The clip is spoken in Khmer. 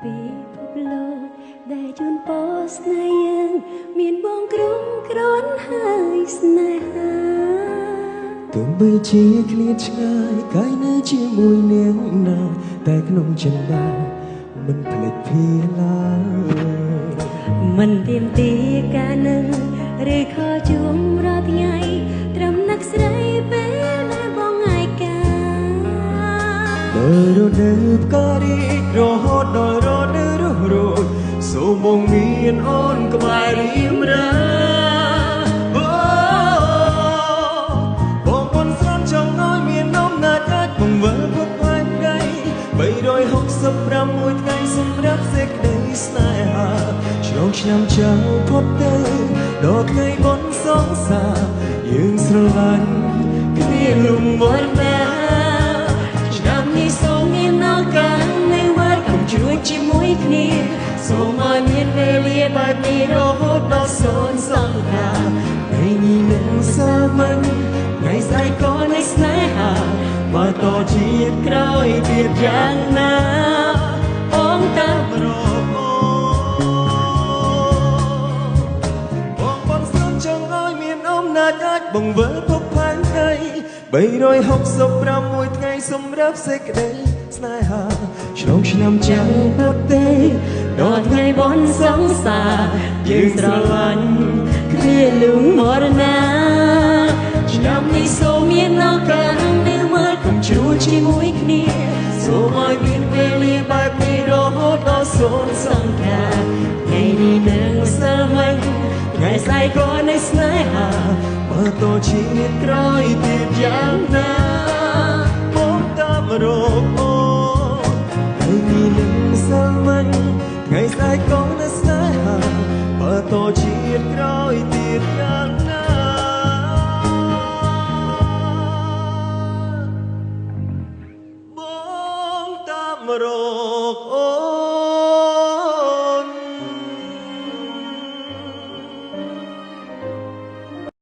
ពីភពលោកដែលជូនពរស្នេហ៍យើងមានបងក្រុមក្រនហើយស្នេហាទោះបីជាឃ្លាតឆ្ងាយកាយនៅជាមួយនាងណាតែក្នុងចិន្តាមិនភ្លេចភាឡើយមិនទៀមទីការនឹងឬខជួមរាល់ថ្ងៃត្រឹមនឹកស្រីពេលដែលបងងាយកាដោយរដូវផ្ការីករហូតដល់រដូវរស់រោចសូមបងមានអូនក្បែររៀមរាបងប៉ុនស្រន់ចង់ឲ្យមាននំណាច់អាចបង្វិលពុកផែនដី365មួយថ្ងៃសម្រាប់សេចក្តីស្នេហាឆ្លងឆ្នាំចាំផុតទៅដល់ថ្ងៃបុណ្យសងសារយើងស្រឡាញ់គ្នាលំមរណាឆ្នាំនេះសូមមានឱកាសនៅវត្តកុំជួយជាមួយគ្នាសូមឲ្យមានវេលាបែបនេះរហូតដល់សូនសង្ខារថ្ងៃនេះនឹងសាមញ្ញថ្ងៃស្អែកក៏នៃស្នេហាបើតជាតិក្រោយទៀតយ៉ាងណាបងតាមរកបងប៉ុនស្រន់ចង់ឲ្យមានអំណាចអាចបង្វិលភពផែនដី365មួយថ្ងៃសម្រាប់សេចក្តីស្នេហាឆ្លងឆ្នាំចាំផុតទេដល់ថ្ងៃបុណ្យសងសារយើងស្រឡាញ់គ្នាលំមរណាឆ្នាំនេះសូមមានឱកាសនៅមើលកុំជ្រួលជាមួយគ្នាសូមឲ្យមានវេលាបែបនេះរហូតដល់សូនសង្ខារថ្ងៃនេះនឹងសាមញ្ញថ្ងៃស្អែកក៏នៃស្នេហាបើតជាតិក្រោយទៀតយ៉ាងណាបងតាមរកអូថ្ងៃនេះនឹងសាមញ្ញថ្ងៃស្អែកក៏នៃស្នេហាបើតជាតិក្រោយទៀតយ៉ាងណាបងតាមរកអូ